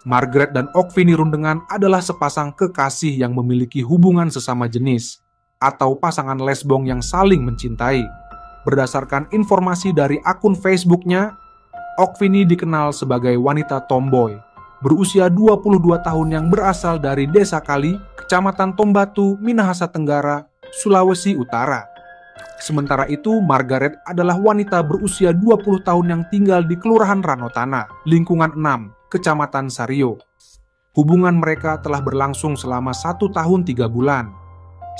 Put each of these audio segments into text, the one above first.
Margaret dan Ogvini Rundengan adalah sepasang kekasih yang memiliki hubungan sesama jenis, atau pasangan lesbong yang saling mencintai. Berdasarkan informasi dari akun Facebooknya, Ogvini dikenal sebagai wanita tomboy, berusia 22 tahun yang berasal dari Desa Kali, Kecamatan Tombatu, Minahasa Tenggara, Sulawesi Utara. Sementara itu, Margaret adalah wanita berusia 20 tahun yang tinggal di Kelurahan Ranotana, Lingkungan 6, Kecamatan Sario. Hubungan mereka telah berlangsung selama 1 tahun 3 bulan.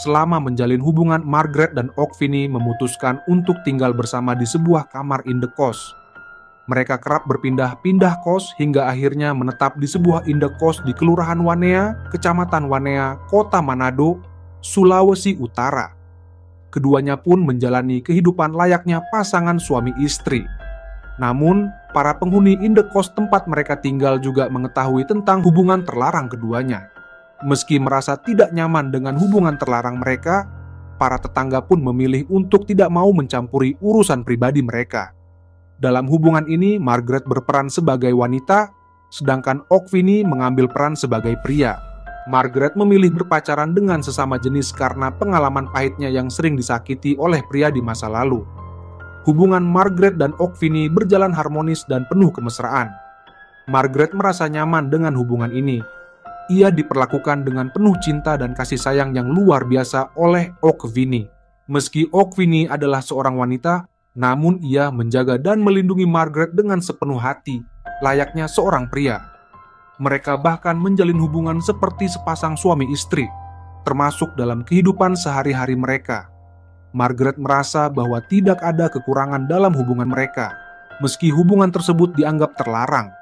Selama menjalin hubungan, Margaret dan Ogvini memutuskan untuk tinggal bersama di sebuah kamar indekos. Mereka kerap berpindah-pindah kos hingga akhirnya menetap di sebuah indekos di Kelurahan Wanea, Kecamatan Wanea, Kota Manado, Sulawesi Utara. Keduanya pun menjalani kehidupan layaknya pasangan suami istri. Namun, para penghuni indekos tempat mereka tinggal juga mengetahui tentang hubungan terlarang keduanya. Meski merasa tidak nyaman dengan hubungan terlarang mereka, para tetangga pun memilih untuk tidak mau mencampuri urusan pribadi mereka. Dalam hubungan ini, Margaret berperan sebagai wanita, sedangkan Ogvini mengambil peran sebagai pria. Margaret memilih berpacaran dengan sesama jenis karena pengalaman pahitnya yang sering disakiti oleh pria di masa lalu. Hubungan Margaret dan Ogvini berjalan harmonis dan penuh kemesraan. Margaret merasa nyaman dengan hubungan ini. Ia diperlakukan dengan penuh cinta dan kasih sayang yang luar biasa oleh Ogvini. Meski Ogvini adalah seorang wanita, namun ia menjaga dan melindungi Margaret dengan sepenuh hati, layaknya seorang pria. Mereka bahkan menjalin hubungan seperti sepasang suami istri, termasuk dalam kehidupan sehari-hari mereka. Margaret merasa bahwa tidak ada kekurangan dalam hubungan mereka. Meski hubungan tersebut dianggap terlarang,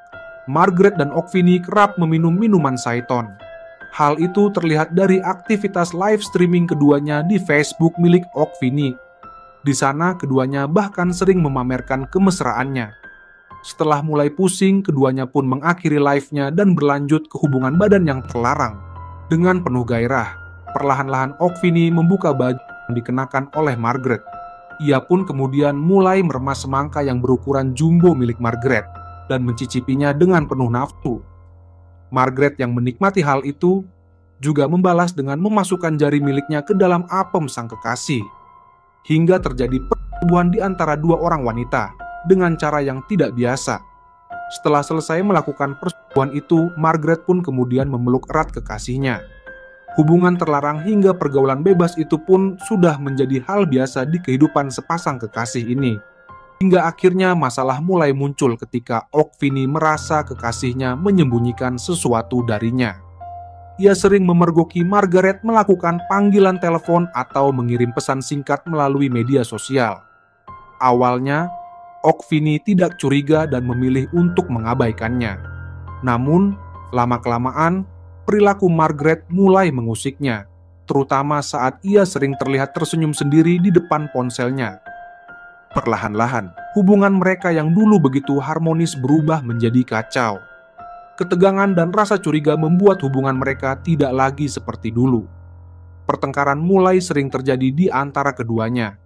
Margaret dan Ogvini kerap meminum minuman Saiton. Hal itu terlihat dari aktivitas live streaming keduanya di Facebook milik Ogvini. Di sana keduanya bahkan sering memamerkan kemesraannya. Setelah mulai pusing, keduanya pun mengakhiri live-nya dan berlanjut ke hubungan badan yang terlarang. Dengan penuh gairah, perlahan-lahan Ogvini membuka baju yang dikenakan oleh Margaret. Ia pun kemudian mulai meremas semangka yang berukuran jumbo milik Margaret dan mencicipinya dengan penuh nafsu. Margaret yang menikmati hal itu juga membalas dengan memasukkan jari miliknya ke dalam apem sang kekasih. Hingga terjadi persetubuhan di antara dua orang wanita dengan cara yang tidak biasa. Setelah selesai melakukan persetubuhan itu, Margaret pun kemudian memeluk erat kekasihnya. Hubungan terlarang hingga pergaulan bebas itu pun sudah menjadi hal biasa di kehidupan sepasang kekasih ini. Hingga akhirnya masalah mulai muncul ketika Ogvini merasa kekasihnya menyembunyikan sesuatu darinya. Ia sering memergoki Margaret melakukan panggilan telepon atau mengirim pesan singkat melalui media sosial. Awalnya, Ogvini tidak curiga dan memilih untuk mengabaikannya. Namun, lama-kelamaan, perilaku Margaret mulai mengusiknya, terutama saat ia sering terlihat tersenyum sendiri di depan ponselnya. Perlahan-lahan, hubungan mereka yang dulu begitu harmonis berubah menjadi kacau. Ketegangan dan rasa curiga membuat hubungan mereka tidak lagi seperti dulu. Pertengkaran mulai sering terjadi di antara keduanya.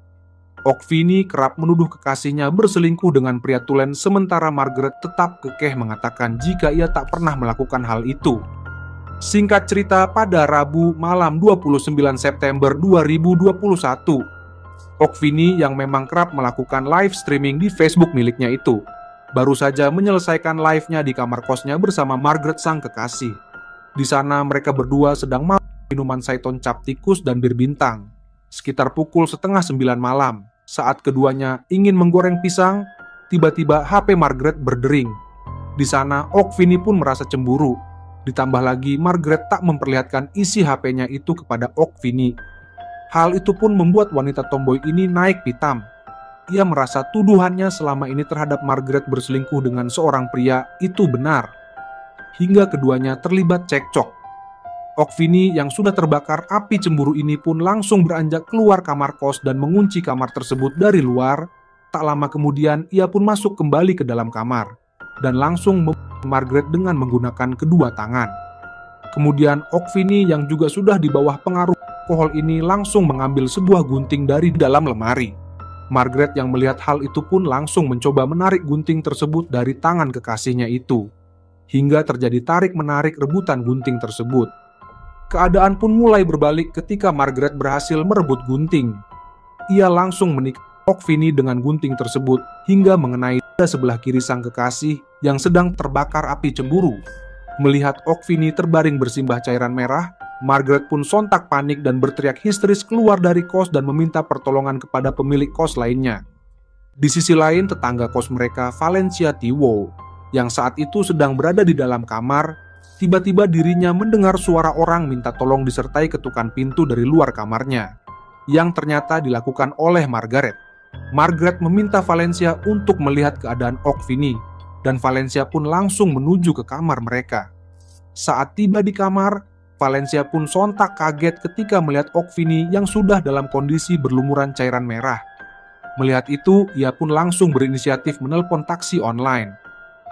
Ogvini kerap menuduh kekasihnya berselingkuh dengan pria tulen, sementara Margaret tetap kekeh mengatakan jika ia tak pernah melakukan hal itu. Singkat cerita, pada Rabu malam 29 September 2021, Ogvini yang memang kerap melakukan live streaming di Facebook miliknya itu baru saja menyelesaikan live-nya di kamar kosnya bersama Margaret sang kekasih. Di sana mereka berdua sedang minuman Saiton cap tikus dan bir bintang. Sekitar pukul 8:30 malam, saat keduanya ingin menggoreng pisang, tiba-tiba HP Margaret berdering. Di sana Ogvini pun merasa cemburu. Ditambah lagi Margaret tak memperlihatkan isi HP-nya itu kepada Ogvini. Hal itu pun membuat wanita tomboy ini naik pitam. Ia merasa tuduhannya selama ini terhadap Margaret berselingkuh dengan seorang pria itu benar. Hingga keduanya terlibat cekcok. Ogvini yang sudah terbakar api cemburu ini pun langsung beranjak keluar kamar kos dan mengunci kamar tersebut dari luar. Tak lama kemudian ia pun masuk kembali ke dalam kamar dan langsung membunuh Margaret dengan menggunakan kedua tangan. Kemudian Ogvini yang juga sudah di bawah pengaruh alkohol ini langsung mengambil sebuah gunting dari dalam lemari. Margaret yang melihat hal itu pun langsung mencoba menarik gunting tersebut dari tangan kekasihnya itu. hingga terjadi tarik-menarik rebutan gunting tersebut. Keadaan pun mulai berbalik ketika Margaret berhasil merebut gunting. Ia langsung menikam Okvini dengan gunting tersebut hingga mengenai dada sebelah kiri sang kekasih yang sedang terbakar api cemburu. Melihat Okvini terbaring bersimbah cairan merah, Margaret pun sontak panik dan berteriak histeris keluar dari kos dan meminta pertolongan kepada pemilik kos lainnya. Di sisi lain, tetangga kos mereka, Valencia Tiwo, yang saat itu sedang berada di dalam kamar, tiba-tiba dirinya mendengar suara orang minta tolong disertai ketukan pintu dari luar kamarnya, yang ternyata dilakukan oleh Margaret. Margaret meminta Valencia untuk melihat keadaan Okvini, dan Valencia pun langsung menuju ke kamar mereka. Saat tiba di kamar, Valencia pun sontak kaget ketika melihat Okvini yang sudah dalam kondisi berlumuran cairan merah. Melihat itu, ia pun langsung berinisiatif menelpon taksi online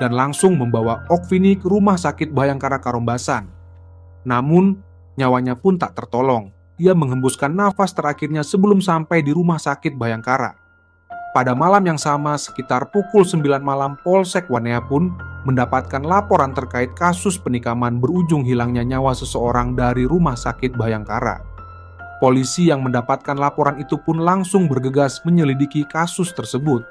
dan langsung membawa Okvini ke rumah sakit Bhayangkara Karombasan. Namun, nyawanya pun tak tertolong. Ia menghembuskan nafas terakhirnya sebelum sampai di rumah sakit Bhayangkara. Pada malam yang sama, sekitar pukul 9 malam, Polsek Wanea pun mendapatkan laporan terkait kasus penikaman berujung hilangnya nyawa seseorang dari rumah sakit Bhayangkara. Polisi yang mendapatkan laporan itu pun langsung bergegas menyelidiki kasus tersebut.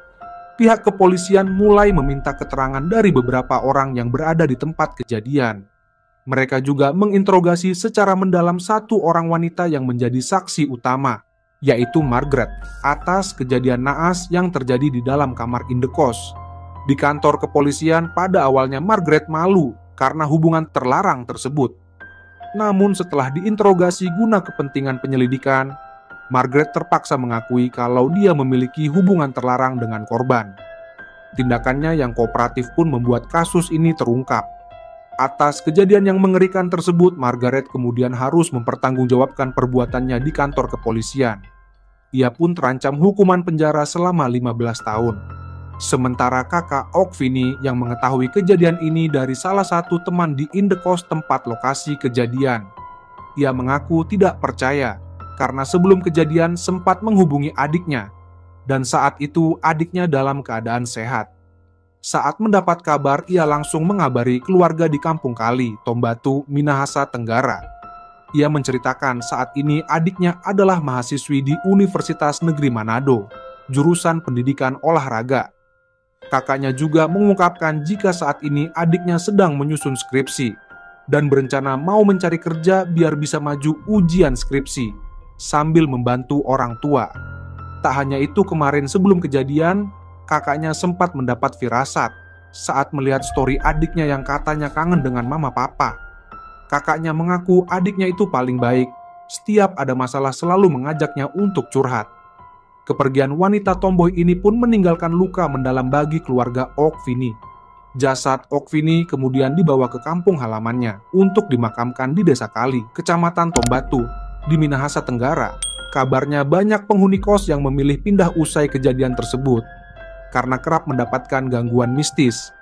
Pihak kepolisian mulai meminta keterangan dari beberapa orang yang berada di tempat kejadian. Mereka juga menginterogasi secara mendalam satu orang wanita yang menjadi saksi utama, yaitu Margaret, atas kejadian naas yang terjadi di dalam kamar indekos. Di kantor kepolisian, pada awalnya Margaret malu karena hubungan terlarang tersebut. Namun setelah diinterogasi guna kepentingan penyelidikan, Margaret terpaksa mengakui kalau dia memiliki hubungan terlarang dengan korban. Tindakannya yang kooperatif pun membuat kasus ini terungkap. Atas kejadian yang mengerikan tersebut, Margaret kemudian harus mempertanggungjawabkan perbuatannya di kantor kepolisian. Ia pun terancam hukuman penjara selama 15 tahun. Sementara kakak Okvini yang mengetahui kejadian ini dari salah satu teman di indekos tempat lokasi kejadian. Ia mengaku tidak percaya karena sebelum kejadian sempat menghubungi adiknya, dan saat itu adiknya dalam keadaan sehat. Saat mendapat kabar, ia langsung mengabari keluarga di Kampung Kali, Tombatu, Minahasa Tenggara. Ia menceritakan saat ini adiknya adalah mahasiswi di Universitas Negeri Manado, jurusan pendidikan olahraga. Kakaknya juga mengungkapkan jika saat ini adiknya sedang menyusun skripsi dan berencana mau mencari kerja biar bisa maju ujian skripsi sambil membantu orang tua. Tak hanya itu, kemarin sebelum kejadian, kakaknya sempat mendapat firasat saat melihat story adiknya yang katanya kangen dengan mama papa. Kakaknya mengaku adiknya itu paling baik, setiap ada masalah selalu mengajaknya untuk curhat. Kepergian wanita tomboy ini pun meninggalkan luka mendalam bagi keluarga Okvini. Jasad Okvini kemudian dibawa ke kampung halamannya untuk dimakamkan di Desa Kali, Kecamatan Tombatu, di Minahasa Tenggara. Kabarnya banyak penghuni kos yang memilih pindah usai kejadian tersebut karena kerap mendapatkan gangguan mistis.